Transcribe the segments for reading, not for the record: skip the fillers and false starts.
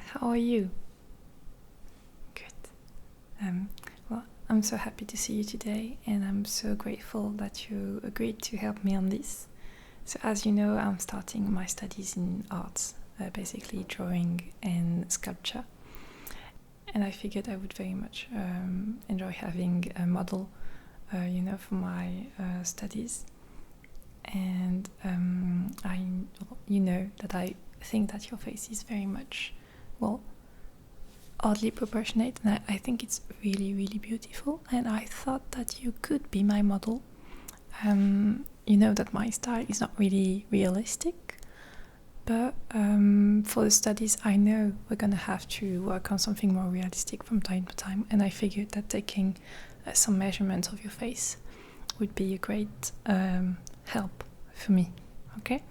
how are you? Good. Well, I'm so happy to see you today, and I'm so grateful that you agreed to help me on this. So, as you know, I'm starting my studies in arts, basically drawing and sculpture. And I figured I would very much enjoy having a model, for my studies. And that I think that your face is very much, oddly proportionate, and I think it's really, really beautiful. And I thought that you could be my model. You know that my style is not really realistic, but for the studies, I know we're gonna have to work on something more realistic from time to time. And I figured that taking some measurements of your face would be a great help for me. Okay.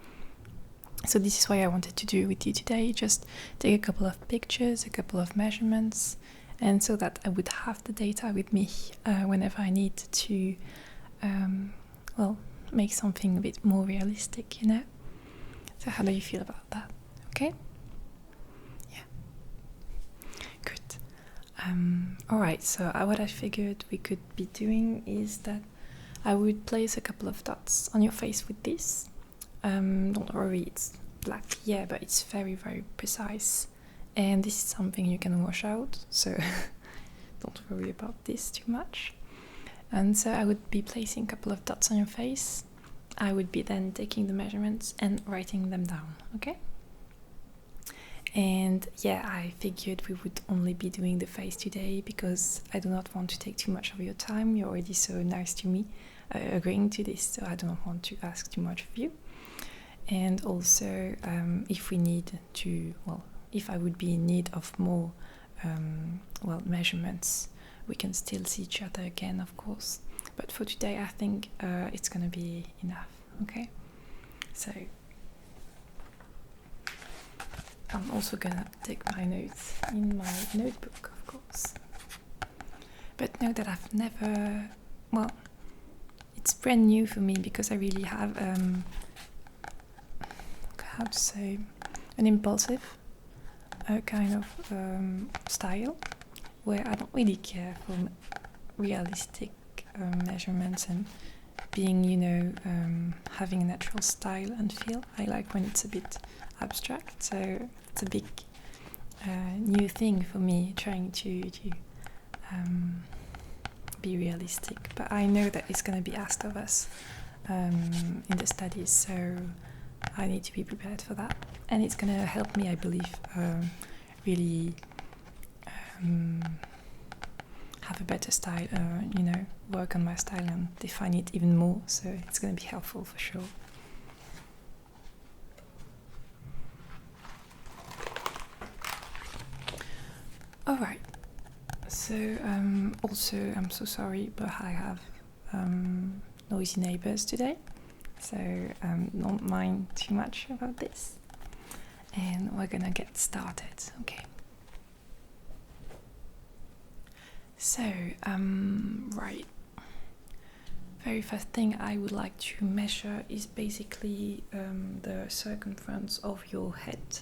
So this is what I wanted to do with you today, just take a couple of pictures, a couple of measurements, and so that I would have the data with me whenever I need to, make something a bit more realistic, So how do you feel about that? Okay? Yeah. Good. Alright, so what I figured we could be doing is that I would place a couple of dots on your face with this. Don't worry, it's black, but it's very, very precise. And this is something you can wash out, so don't worry about this too much. And so I would be placing a couple of dots on your face. I would be then taking the measurements and writing them down, okay? And I figured we would only be doing the face today because I do not want to take too much of your time. You're already so nice to me agreeing to this, so I do not want to ask too much of you. And also, if I would be in need of more, measurements, we can still see each other again, of course. But for today, I think it's gonna be enough, okay? So, I'm also gonna take my notes in my notebook, of course. But know that I've never, it's brand new for me because I really have, how to say, an impulsive kind of style where I don't really care for realistic measurements and being, having a natural style and feel. I like when it's a bit abstract, so it's a big new thing for me trying to be realistic. But I know that it's going to be asked of us in the studies, so I need to be prepared for that, and it's gonna help me, I believe, really have a better style, work on my style and define it even more, so it's gonna be helpful for sure. Alright, so also I'm so sorry, but I have noisy neighbors today. So don't mind too much about this. And we're gonna get started, okay? So, right. Very first thing I would like to measure is basically the circumference of your head.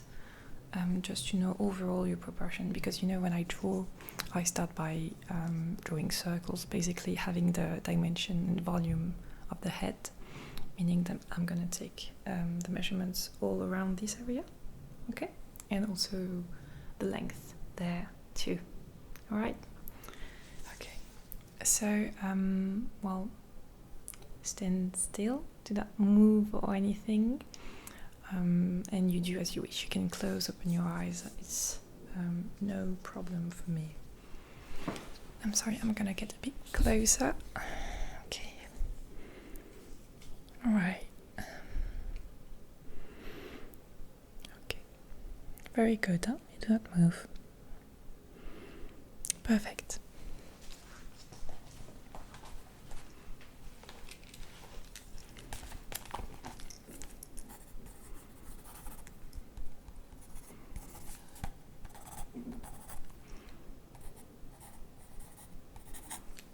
Just to know overall your proportion, because when I draw, I start by drawing circles, basically having the dimension and volume of the head. Meaning that I'm gonna take the measurements all around this area, okay? And also the length there too, all right? Okay, so, stand still, do not move or anything, and you do as you wish. You can open your eyes, it's no problem for me. I'm sorry, I'm gonna get a bit closer. Alright. Okay. Very good, huh? You do not move. Perfect.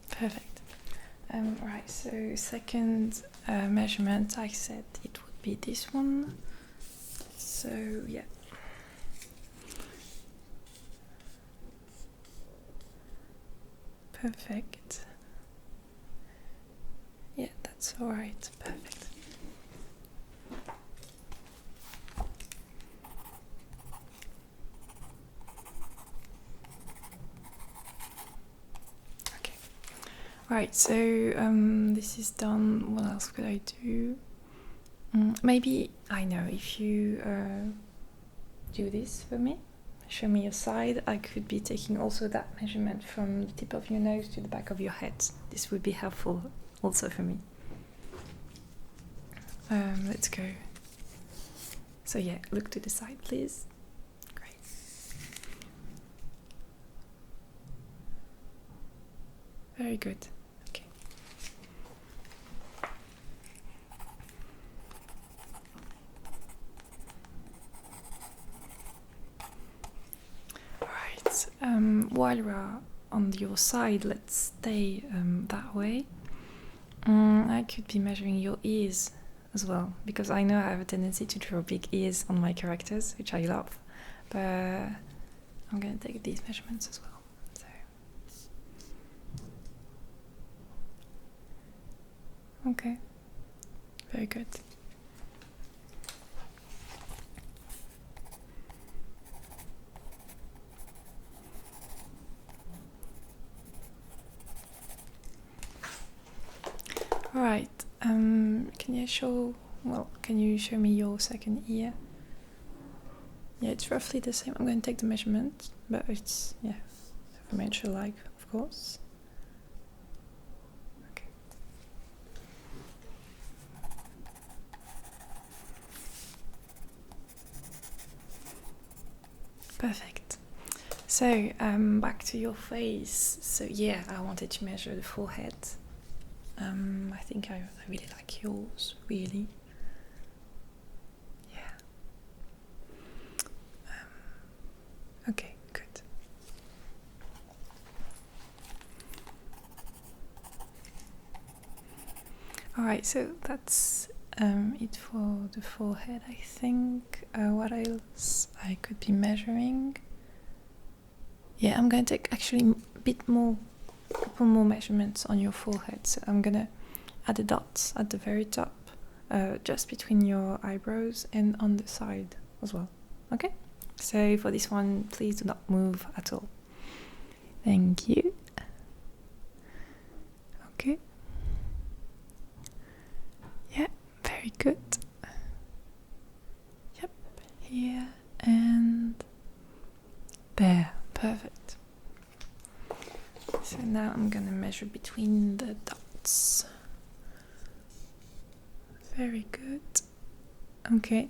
Perfect. Right, so second measurement, I said it would be this one. So, Perfect. Yeah, that's all right. Perfect. Okay. All right. So this is done. What else could I do? Maybe I know if you do this for me. Show me your side. I could be taking also that measurement from the tip of your nose to the back of your head. This would be helpful also for me. Let's go. So yeah, look to the side, please. Great. Very good. Okay. While we're on your side, let's stay that way. I could be measuring your ears as well, because I know I have a tendency to draw big ears on my characters, which I love, but I'm going to take these measurements as well. So. Okay, very good. All right. Can you show me your second ear? Yeah, it's roughly the same. I'm going to take the measurement, but it's a measure like, of course. Okay. Perfect. So back to your face. So yeah, I wanted to measure the forehead. I think I really like yours, really. Yeah. Okay, good. Alright, so that's it for the forehead, I think. What else I could be measuring? Yeah, I'm going to take actually a couple more measurements on your forehead. So I'm going to add the dots at the very top, just between your eyebrows and on the side as well. Okay? So for this one, please do not move at all. Thank you. Okay. Yeah, very good. Yep, here and there. Perfect. So now I'm gonna measure between the dots. Very good. Okay.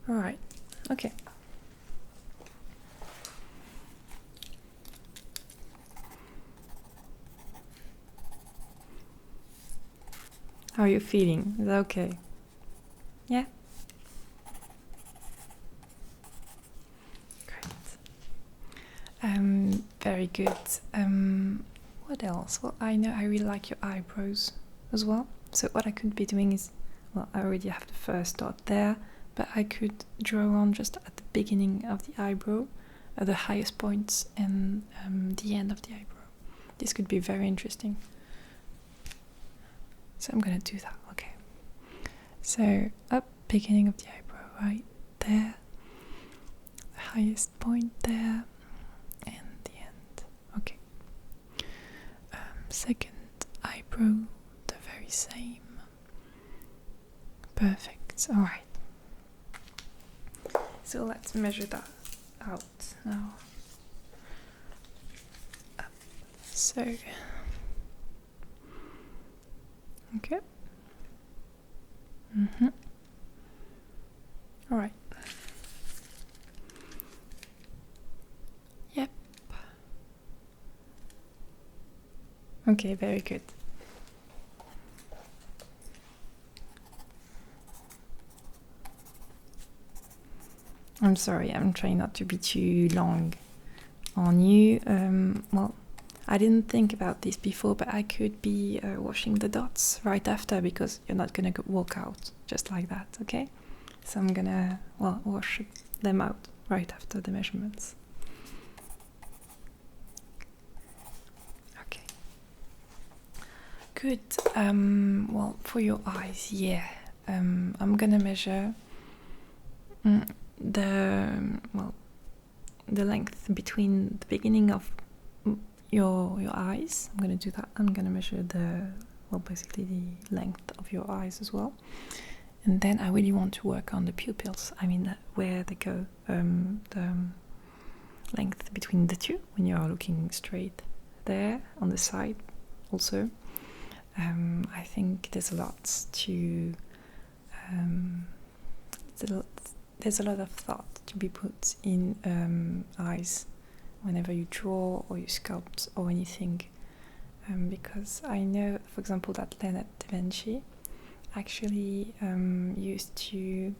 All right. Okay. How are you feeling? Is that okay? Yeah? Great. Very good. What else? Well, I know I really like your eyebrows as well. So what I could be doing is, well, I already have the first dot there, but I could draw on just at the beginning of the eyebrow, at the highest points, and the end of the eyebrow. This could be very interesting. So I'm gonna do that, okay. So up, beginning of the eyebrow, right there, the highest point there, and the end, okay. Second eyebrow, the very same. Perfect, alright. So let's measure that out now. Up. So, okay. Alright. Yep. Okay, very good. I'm sorry, I'm trying not to be too long on you. Well, I didn't think about this before, but I could be washing the dots right after, because you're not gonna walk out just like that, okay? So I'm gonna, well, wash them out right after the measurements. good. Well, for your eyes, yeah. I'm gonna measure the length between the beginning of your eyes. I'm gonna do that. I'm gonna measure basically the length of your eyes as well. And then I really want to work on the pupils. I mean, where they go, the length between the two when you are looking straight there on the side also. I think there's a lot to there's a lot of thought to be put in eyes whenever you draw or you sculpt or anything, because I know, for example, that Leonardo da Vinci actually used to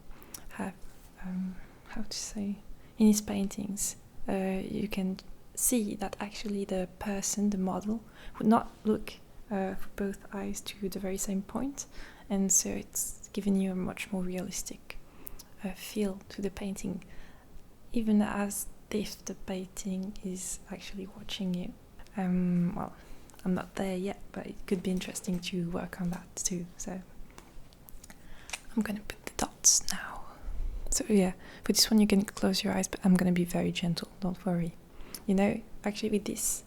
have how to say, in his paintings you can see that actually the person, the model, would not look for both eyes to the very same point, and so it's given you a much more realistic feel to the painting, even as if the painting is actually watching you. Well, I'm not there yet, but it could be interesting to work on that too. So I'm gonna put the dots now. So yeah, for this one you can close your eyes, but I'm gonna be very gentle, don't worry. You know, actually with this,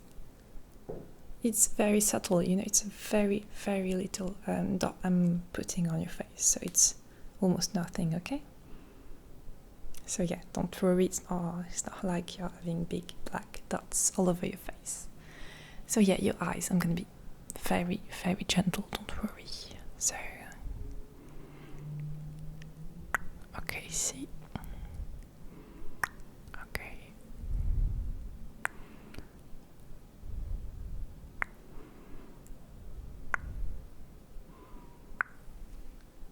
it's very subtle, you know, it's a very, very little dot I'm putting on your face, so it's almost nothing, okay? So yeah, don't worry, it's not like you're having big black dots all over your face. So yeah, your eyes, I'm gonna be very, very gentle, don't worry. So, okay, see. Okay.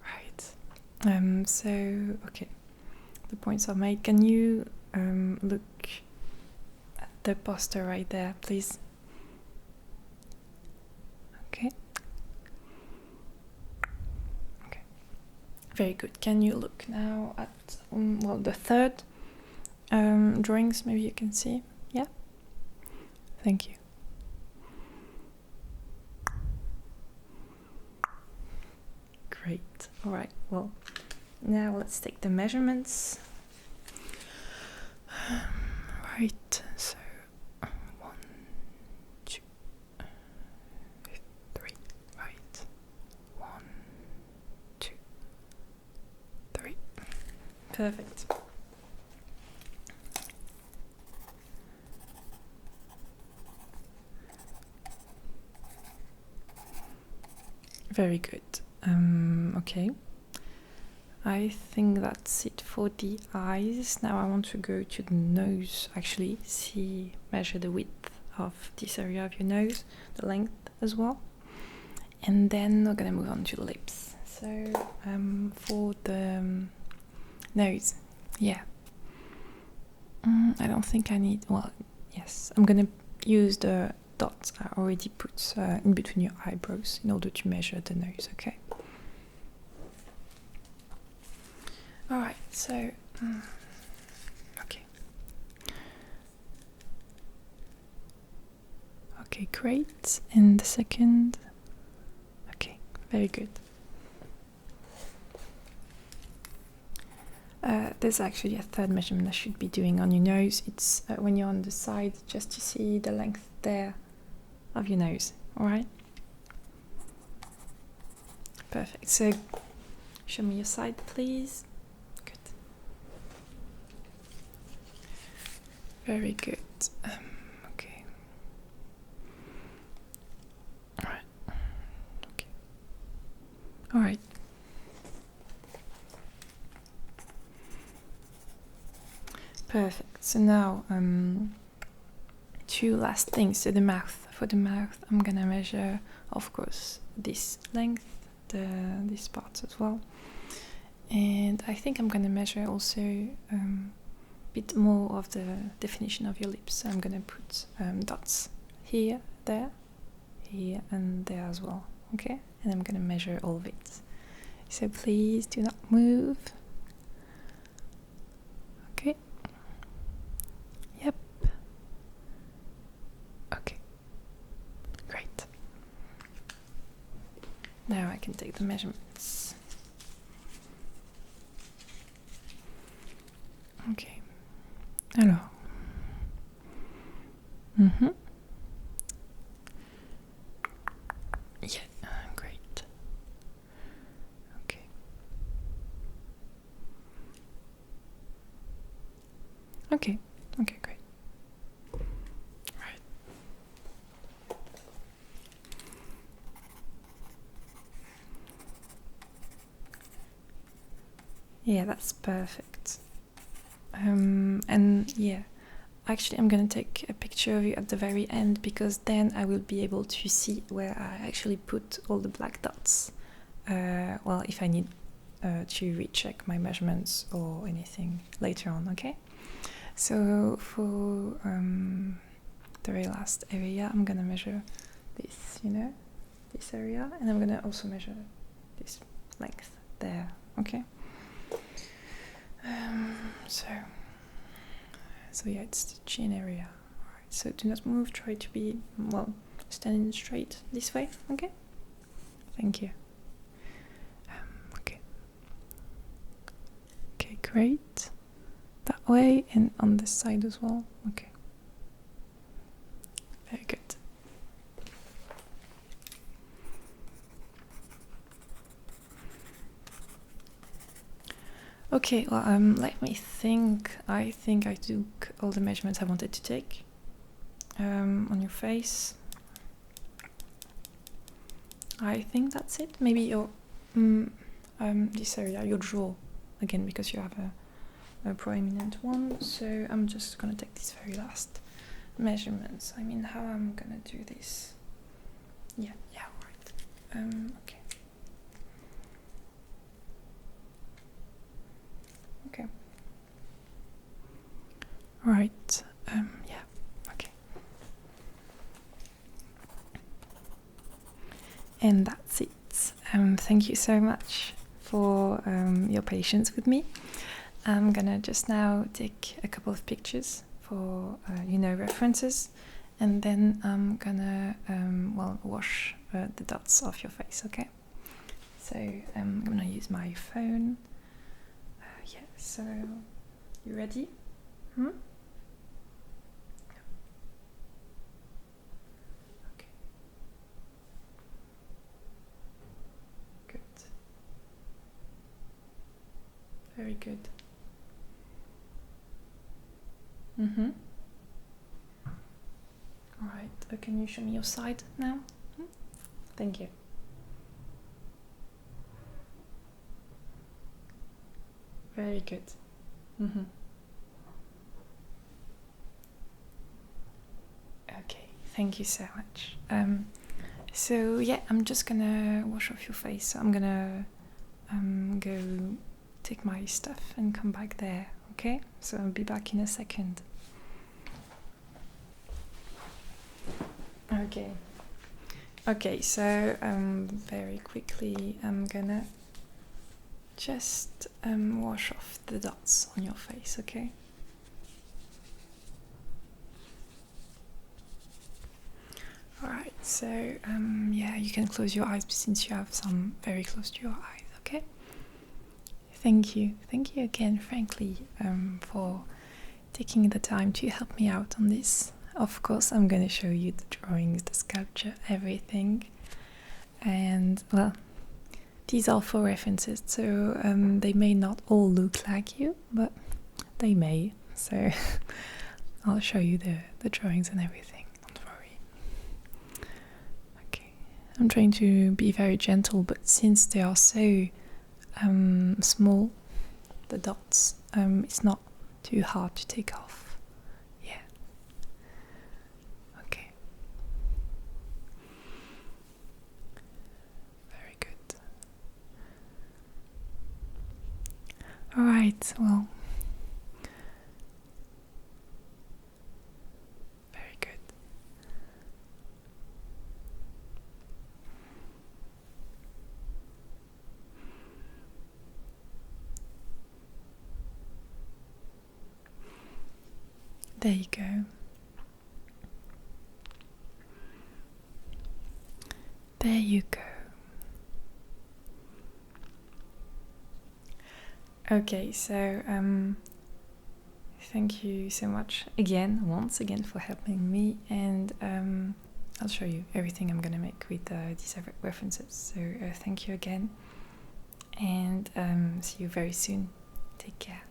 Right. So, okay. The points are made. Can you look at the poster right there, please? Okay. Okay. Very good. Can you look now at the third drawings? Maybe you can see. Yeah. Thank you. Great. All right. Well, now let's take the measurements. Right. So 1, 2, 3. Right. 1, 2, 3. Perfect. Very good. Okay. I think that's it for the eyes. Now I want to go to the nose, actually, measure the width of this area of your nose, the length as well. And then we're gonna move on to the lips. So for the nose, yeah. I don't think I need, well, yes, I'm gonna use the dots I already put in between your eyebrows in order to measure the nose, okay? Alright, so, okay. Okay, great. And the second, okay, very good. There's actually a third measurement I should be doing on your nose. It's when you're on the side, just to see the length there of your nose, alright? Perfect, so show me your side, please. Good. Very good. Okay. Alright. Okay. Alright. Perfect. So now, two last things. So the mouth. For the mouth, I'm gonna measure, of course, this length, this part as well, and I think I'm gonna measure also a bit more of the definition of your lips. So I'm gonna put dots here, there, here, and there as well. Okay, and I'm gonna measure all of it. So please do not move. Okay. Yep. Okay. Great. Now I can take the measurements. Okay. Alors. Yeah, great. Okay. Okay, great. Right. Yeah, that's perfect. And yeah, actually, I'm gonna take a picture of you at the very end because then I will be able to see where I actually put all the black dots. Well, if I need to recheck my measurements or anything later on, okay? So for the very last area, I'm gonna measure this, this area, and I'm gonna also measure this length there, okay? So yeah, it's the chin area. Alright, so do not move, try to be, well, standing straight this way, okay? Thank you. Okay. Okay, great. That way and on this side as well, okay. Very good. Okay, well, let me think. I think I took all the measurements I wanted to take on your face. I think that's it. Maybe your this area, your jaw, again, because you have a prominent one. So I'm just gonna take these very last measurements. I mean, how I'm gonna do this? Yeah, right. Okay. Okay. Right. Yeah. Okay. And that's it. Thank you so much for your patience with me. I'm gonna just now take a couple of pictures for references, and then I'm gonna wash the dots off your face. Okay. So I'm gonna use my phone. Yeah. So you ready? Okay. Good. Very good. All right. Can you show me your side now? Thank you. Very good. Okay, thank you so much. So yeah, I'm just gonna wash off your face. So I'm gonna go take my stuff and come back there. Okay, so I'll be back in a second. Okay, so very quickly I'm gonna just wash off the dots on your face, okay? Alright, so yeah, you can close your eyes since you have some very close to your eyes, okay? Thank you again, frankly, for taking the time to help me out on this. Of course, I'm gonna show you the drawings, the sculpture, everything. And well, these are for references, so they may not all look like you, but they may. So I'll show you the drawings and everything, don't worry. Okay, I'm trying to be very gentle, but since they are so small, the dots, it's not too hard to take off. Yeah. Okay. Very good. Alright, well, very good. There you go. There you go. Okay, so thank you so much once again for helping me, and I'll show you everything I'm gonna make with these references. So thank you again, and see you very soon. Take care.